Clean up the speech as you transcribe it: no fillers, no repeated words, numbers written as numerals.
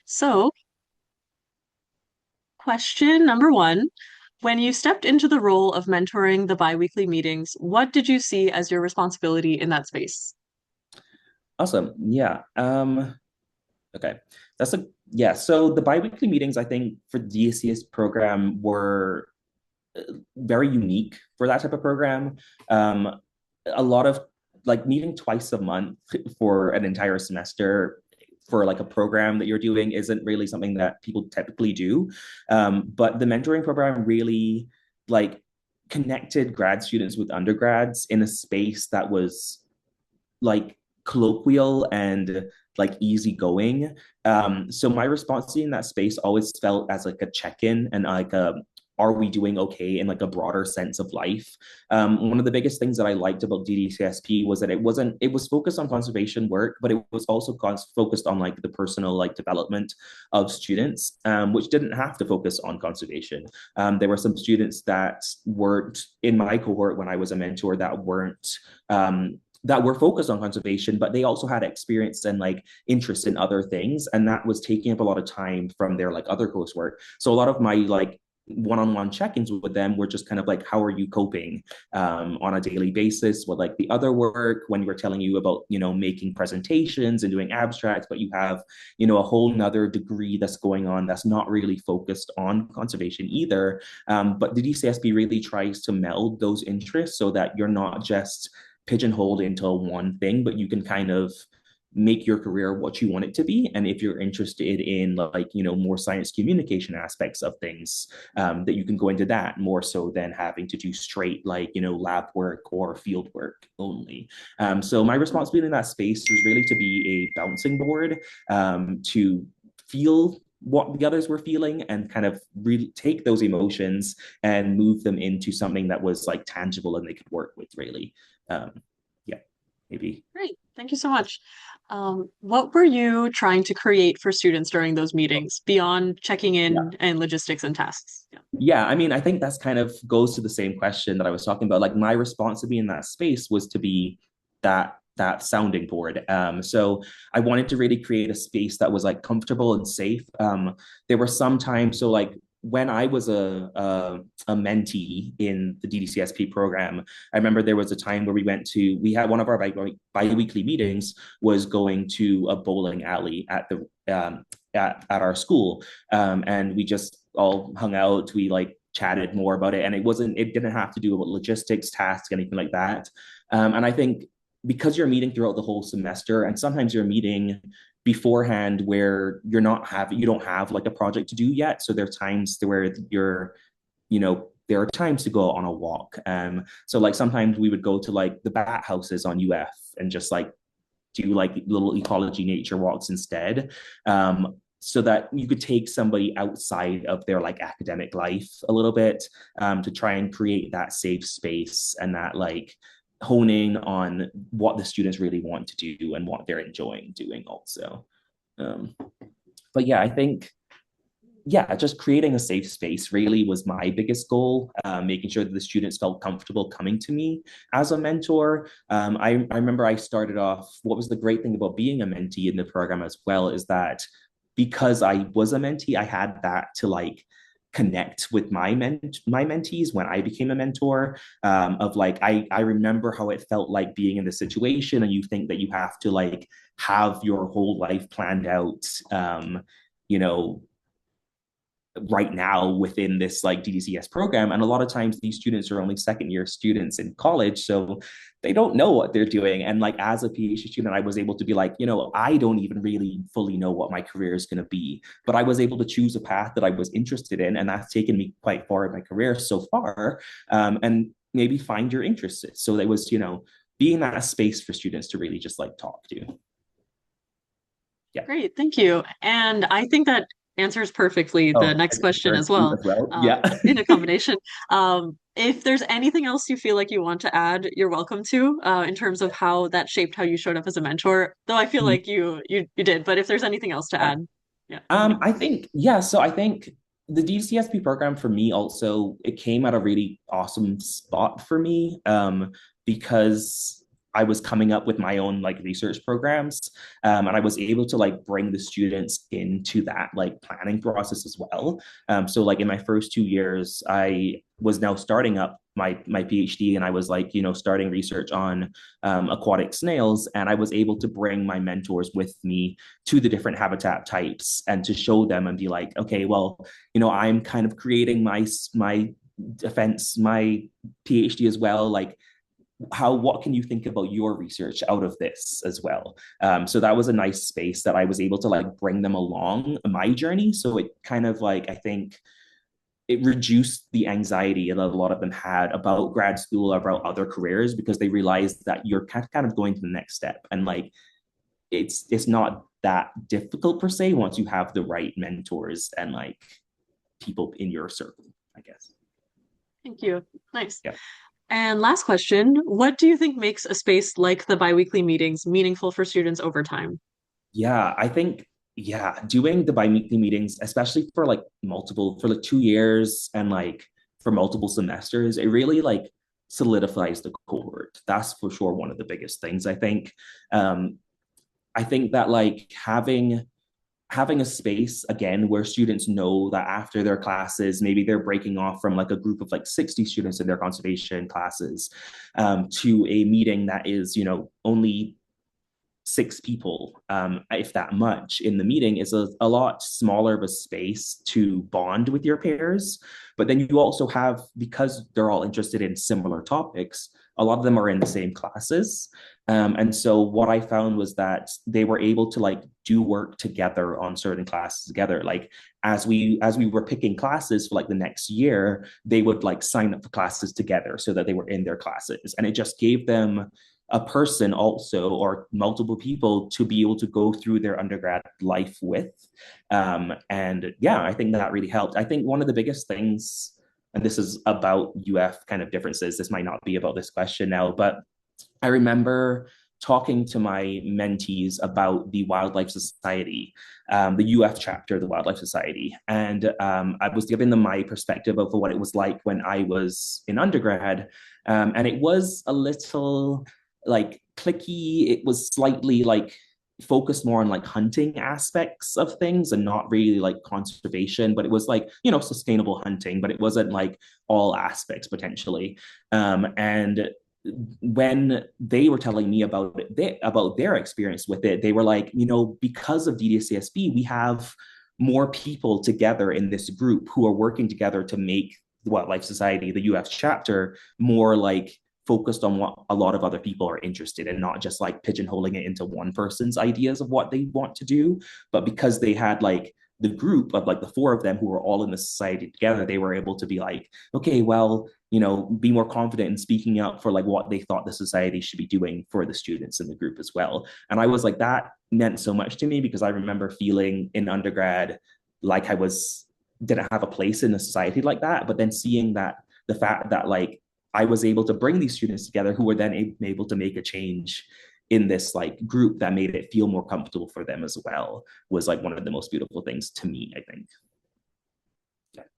So, question number one, when you stepped into the role of mentoring the biweekly meetings, what did you see as your responsibility in that space? Awesome. Yeah. Okay. That's a yeah. So the biweekly meetings, I think, for the DCS program were very unique for that type of program. Um, a lot of like meeting twice a month for an entire semester for like a program that you're doing isn't really something that people typically do. But the mentoring program really like connected grad students with undergrads in a space that was like colloquial and like easygoing. So my response in that space always felt as like a check-in and like a are we doing okay in like a broader sense of life? One of the biggest things that I liked about DDCSP was that it was focused on conservation work, but it was also focused on like the personal like development of students, which didn't have to focus on conservation. There were some students that weren't in my cohort when I was a mentor that were focused on conservation, but they also had experience and like interest in other things. And that was taking up a lot of time from their like other coursework. So a lot of my like one-on-one check-ins with them were just kind of like, how are you coping on a daily basis with like the other work when we were telling you about, making presentations and doing abstracts, but you have, a whole nother degree that's going on that's not really focused on conservation either. But the DCSP really tries to meld those interests so that you're not just pigeonholed into one thing, but you can kind of make your career what you want it to be. And if you're interested in like, more science communication aspects of things, that you can go into that more so than having to do straight like, lab work or field work only. So my responsibility in that space was really to be a bouncing board, to feel what the others were feeling and kind of really take those emotions and move them into something that was like tangible and they could work with really. um, yeah, maybe. Great, thank you so much. What were you trying to create for students during those meetings beyond checking Yeah. in and logistics and tasks? Yeah. Yeah, I mean, I think that's kind of goes to the same question that I was talking about. Like my response to be in that space was to be that sounding board. So I wanted to really create a space that was like comfortable and safe. There were some times, so like when I was a mentee in the DDCSP program, I remember there was a time where we had one of our bi-weekly meetings was going to a bowling alley at the at our school, and we just all hung out. We like chatted more about it, and it didn't have to do with logistics, tasks, anything like that. And I think because you're meeting throughout the whole semester, and sometimes you're meeting beforehand where you don't have like a project to do yet. So there are times where there are times to go on a walk. So like sometimes we would go to like the bat houses on UF and just like do like little ecology nature walks instead. So that you could take somebody outside of their like academic life a little bit, to try and create that safe space and that like honing on what the students really want to do and what they're enjoying doing also. Um, but yeah, I think just creating a safe space really was my biggest goal, making sure that the students felt comfortable coming to me as a mentor. I remember I started off, what was the great thing about being a mentee in the program as well is that because I was a mentee, I had that to like connect with my mentees when I became a mentor, of like I remember how it felt like being in the situation and you think that you have to like have your whole life planned out, you know right now within this like DDCS program. And a lot of times these students are only second year students in college. So they don't know what they're doing. And like as a PhD student, I was able to be like, I don't even really fully know what my career is going to be. But I was able to choose a path that I was interested in. And that's taken me quite far in my career so far. And maybe find your interests. So it was, being that space for students to really just like talk to. Yeah. Great, thank you. And I think that answers perfectly the Oh, next question for as you well, as well. Yeah. in a combination. If there's anything else you feel like you want to add, you're welcome to, in terms of how that shaped how you showed up as a mentor. Though I feel like you did, but if there's anything else to Yeah. add, yeah. I think, yeah, so I think the DCSP program for me also, it came at a really awesome spot for me, because I was coming up with my own like research programs, and I was able to like bring the students into that like planning process as well. So like in my first 2 years, I was now starting up my PhD, and I was like, starting research on aquatic snails, and I was able to bring my mentors with me to the different habitat types and to show them and be like, okay, well, I'm kind of creating my defense, my PhD as well. Like, what can you think about your research out of this as well? So that was a nice space that I was able to like bring them along my journey. So it kind of like, I think it reduced the anxiety that a lot of them had about grad school or about other careers, because they realized that you're kind of going to the next step, and like it's not that difficult per se once you have the right mentors and like people in your circle, I guess. Thank you. Nice. Yeah. And last question, what do you think makes a space like the biweekly meetings meaningful for students over time? Yeah, I think, yeah, doing the bi-weekly meetings, especially for like multiple, for like 2 years and like for multiple semesters, it really like solidifies the cohort. That's for sure one of the biggest things, I think. Um, I think that like having a space again where students know that after their classes, maybe they're breaking off from like a group of like 60 students in their conservation classes, to a meeting that is, only 6 people, if that much, in the meeting is a lot smaller of a space to bond with your peers. But then you also have, because they're all interested in similar topics, a lot of them are in the same classes. And so what I found was that they were able to like do work together on certain classes together. Like as we were picking classes for like the next year, they would like sign up for classes together so that they were in their classes. And it just gave them a person also, or multiple people, to be able to go through their undergrad life with. And yeah, I think that really helped. I think one of the biggest things, and this is about UF kind of differences, this might not be about this question now, but I remember talking to my mentees about the Wildlife Society, the UF chapter of the Wildlife Society. And I was giving them my perspective of what it was like when I was in undergrad. And it was a little like clicky. It was slightly like focused more on like hunting aspects of things and not really like conservation, but it was like, sustainable hunting, but it wasn't like all aspects potentially. And when they were telling me about it, about their experience with it, they were like, because of DDCSP, we have more people together in this group who are working together to make the Wildlife Society, the UF chapter, more like focused on what a lot of other people are interested in, not just like pigeonholing it into one person's ideas of what they want to do, but because they had like the group of like the four of them who were all in the society together, they were able to be like, okay, well, be more confident in speaking up for like what they thought the society should be doing for the students in the group as well. And I was like, that meant so much to me, because I remember feeling in undergrad like didn't have a place in a society like that. But then seeing that the fact that like I was able to bring these students together who were then able to make a change in this like group that made it feel more comfortable for them as well, was like one of the most beautiful things to me, I think.